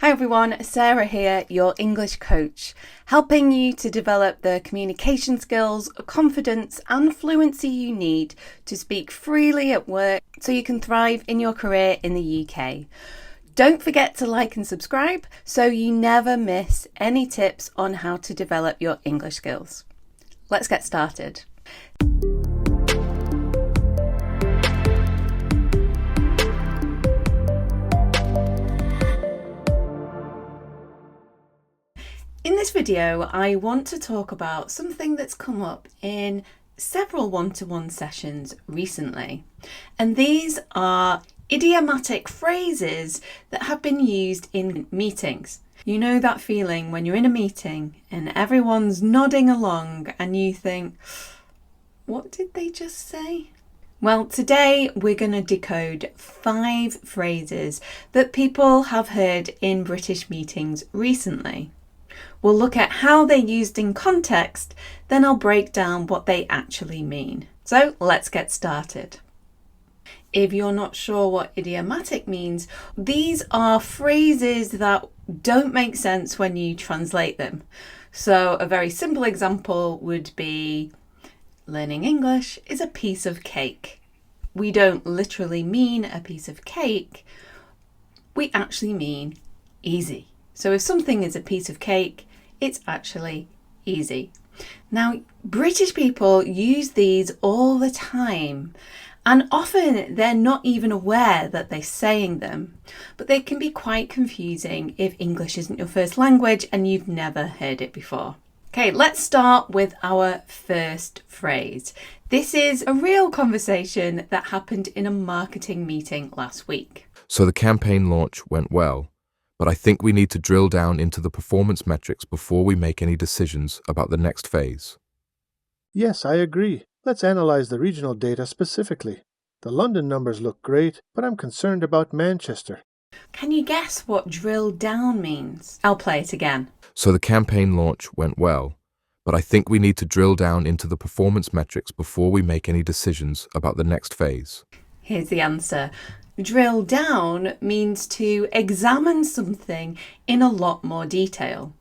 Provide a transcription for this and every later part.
Hi everyone, Sarah here, your English coach, helping you to develop the communication skills, confidence and fluency you need to speak freely at work so you can thrive in your career in the UK. Don't forget to like and subscribe so you never miss any tips on how to develop your English skills. Let's get started. In this video, I want to talk about something that's come up in several one-to-one sessions recently. And these are idiomatic phrases that have been used in meetings. You know that feeling when you're in a meeting and everyone's nodding along and you think, what did they just say? Well, today we're going to decode 5 phrases that people have heard in British meetings recently. We'll look at how they're used in context, then I'll break down what they actually mean. So let's get started. If you're not sure what idiomatic means, these are phrases that don't make sense when you translate them. So a very simple example would be, learning English is a piece of cake. We don't literally mean a piece of cake, we actually mean easy. So if something is a piece of cake, it's actually easy. Now, British people use these all the time, and often they're not even aware that they're saying them, but they can be quite confusing if English isn't your first language and you've never heard it before. Okay, let's start with our first phrase. This is a real conversation that happened in a marketing meeting last week. So the campaign launch went well, but I think we need to drill down into the performance metrics before we make any decisions about the next phase. Yes, I agree. Let's analyze the regional data specifically. The London numbers look great, but I'm concerned about Manchester. Can you guess what drill down means? I'll play it again. So the campaign launch went well, but I think we need to drill down into the performance metrics before we make any decisions about the next phase. Here's the answer. Drill down means to examine something in a lot more detail,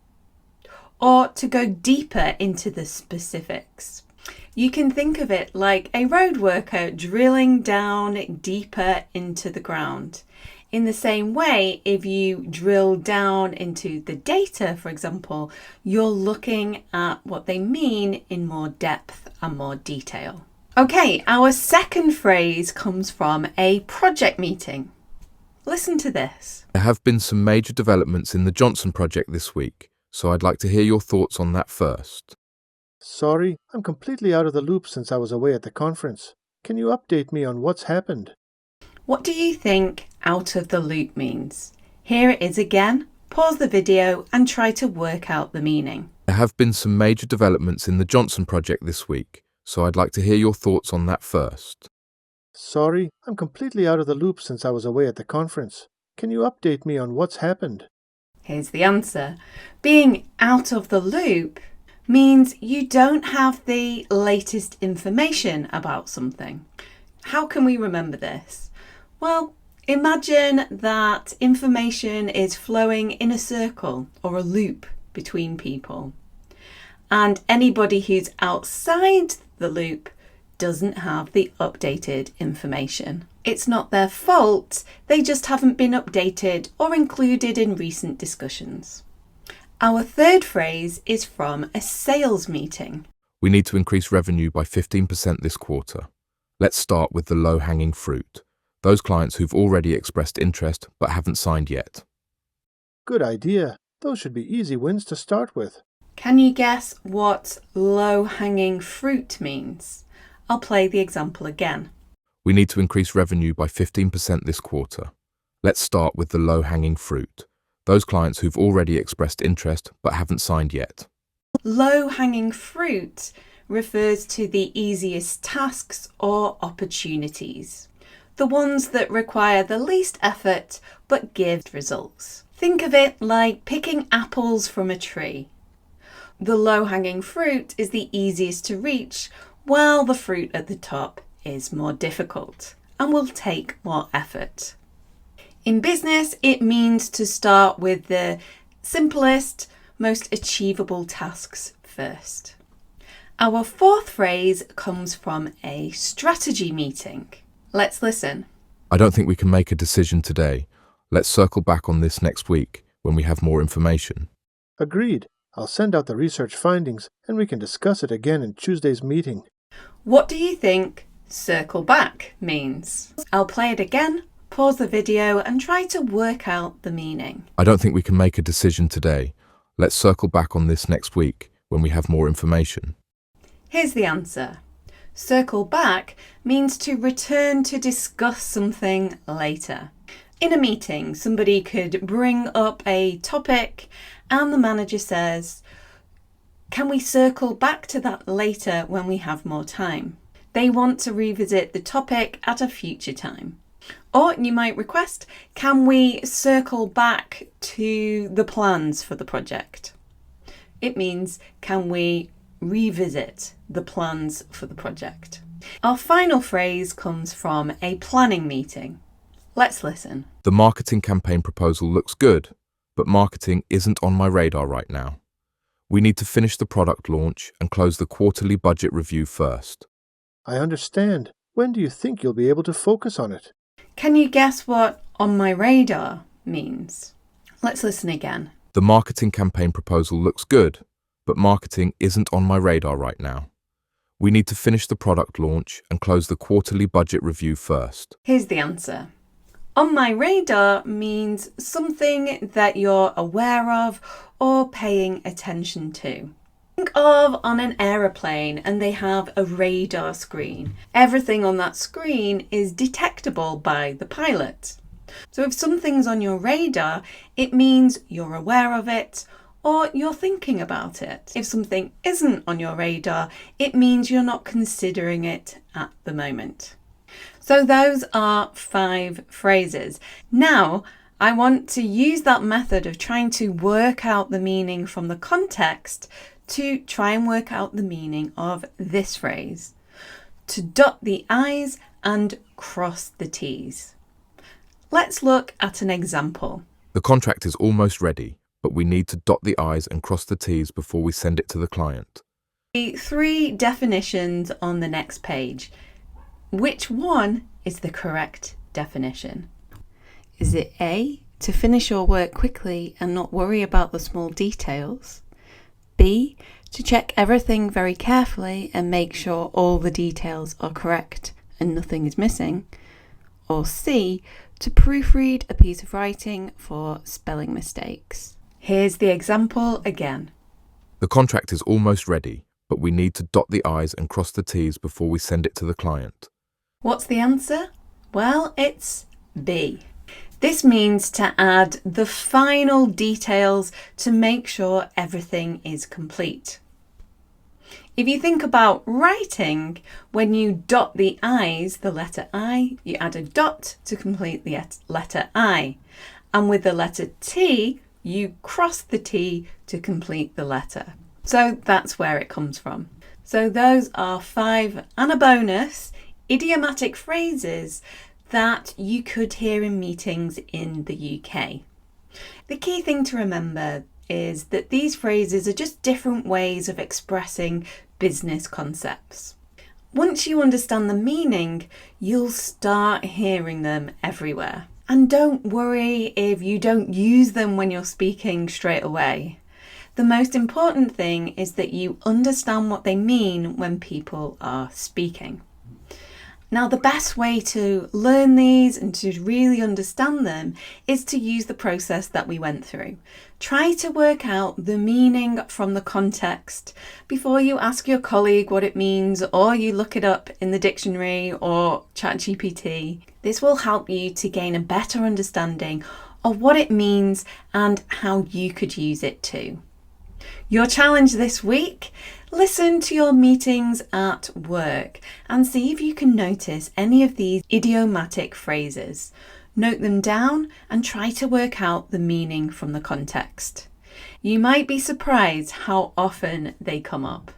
or to go deeper into the specifics. You can think of it like a road worker drilling down deeper into the ground. In the same way, if you drill down into the data, for example, you're looking at what they mean in more depth and more detail. Okay, our second phrase comes from a project meeting. Listen to this. There have been some major developments in the Johnson project this week, so I'd like to hear your thoughts on that first. Sorry, I'm completely out of the loop since I was away at the conference. Can you update me on what's happened? What do you think out of the loop means? Here it is again. Pause the video and try to work out the meaning. There have been some major developments in the Johnson project this week, so I'd like to hear your thoughts on that first. Sorry, I'm completely out of the loop since I was away at the conference. Can you update me on what's happened? Here's the answer. Being out of the loop means you don't have the latest information about something. How can we remember this? Well, imagine that information is flowing in a circle or a loop between people, and anybody who's outside the loop doesn't have the updated information. It's not their fault, they just haven't been updated or included in recent discussions. Our third phrase is from a sales meeting. We need to increase revenue by 15% this quarter. Let's start with the low-hanging fruit, those clients who've already expressed interest but haven't signed yet. Good idea. Those should be easy wins to start with. Can you guess what low-hanging fruit means? I'll play the example again. We need to increase revenue by 15% this quarter. Let's start with the low-hanging fruit, those clients who've already expressed interest but haven't signed yet. Low-hanging fruit refers to the easiest tasks or opportunities, the ones that require the least effort but give results. Think of it like picking apples from a tree. The low-hanging fruit is the easiest to reach, while the fruit at the top is more difficult and will take more effort. In business, it means to start with the simplest, most achievable tasks first. Our fourth phrase comes from a strategy meeting. Let's listen. I don't think we can make a decision today. Let's circle back on this next week when we have more information. Agreed. I'll send out the research findings and we can discuss it again in Tuesday's meeting. What do you think circle back means? I'll play it again, pause the video and try to work out the meaning. I don't think we can make a decision today. Let's circle back on this next week when we have more information. Here's the answer. Circle back means to return to discuss something later. In a meeting, somebody could bring up a topic and the manager says, "Can we circle back to that later when we have more time?" They want to revisit the topic at a future time. Or you might request, "Can we circle back to the plans for the project?" It means, can we revisit the plans for the project? Our final phrase comes from a planning meeting. Let's listen. The marketing campaign proposal looks good, but marketing isn't on my radar right now. We need to finish the product launch and close the quarterly budget review first. I understand. When do you think you'll be able to focus on it? Can you guess what "on my radar" means? Let's listen again. The marketing campaign proposal looks good, but marketing isn't on my radar right now. We need to finish the product launch and close the quarterly budget review first. Here's the answer. On my radar means something that you're aware of or paying attention to. Think of on an aeroplane and they have a radar screen. Everything on that screen is detectable by the pilot. So if something's on your radar, it means you're aware of it or you're thinking about it. If something isn't on your radar, it means you're not considering it at the moment. So those are 5 phrases. Now, I want to use that method of trying to work out the meaning from the context to try and work out the meaning of this phrase. To dot the I's and cross the T's. Let's look at an example. The contract is almost ready, but we need to dot the I's and cross the T's before we send it to the client. The 3 definitions on the next page. Which one is the correct definition? Is it A, to finish your work quickly and not worry about the small details? B, to check everything very carefully and make sure all the details are correct and nothing is missing? Or C, to proofread a piece of writing for spelling mistakes? Here's the example again. The contract is almost ready, but we need to dot the I's and cross the T's before we send it to the client. What's the answer? Well, it's B. This means to add the final details to make sure everything is complete. If you think about writing, when you dot the I's, the letter I, you add a dot to complete the letter I. And with the letter T, you cross the T to complete the letter. So that's where it comes from. So those are 5 and a bonus idiomatic phrases that you could hear in meetings in the UK. The key thing to remember is that these phrases are just different ways of expressing business concepts. Once you understand the meaning, you'll start hearing them everywhere. And don't worry if you don't use them when you're speaking straight away. The most important thing is that you understand what they mean when people are speaking. Now, the best way to learn these and to really understand them is to use the process that we went through. Try to work out the meaning from the context before you ask your colleague what it means or you look it up in the dictionary or ChatGPT. This will help you to gain a better understanding of what it means and how you could use it too. Your challenge this week: listen to your meetings at work and see if you can notice any of these idiomatic phrases. Note them down and try to work out the meaning from the context. You might be surprised how often they come up.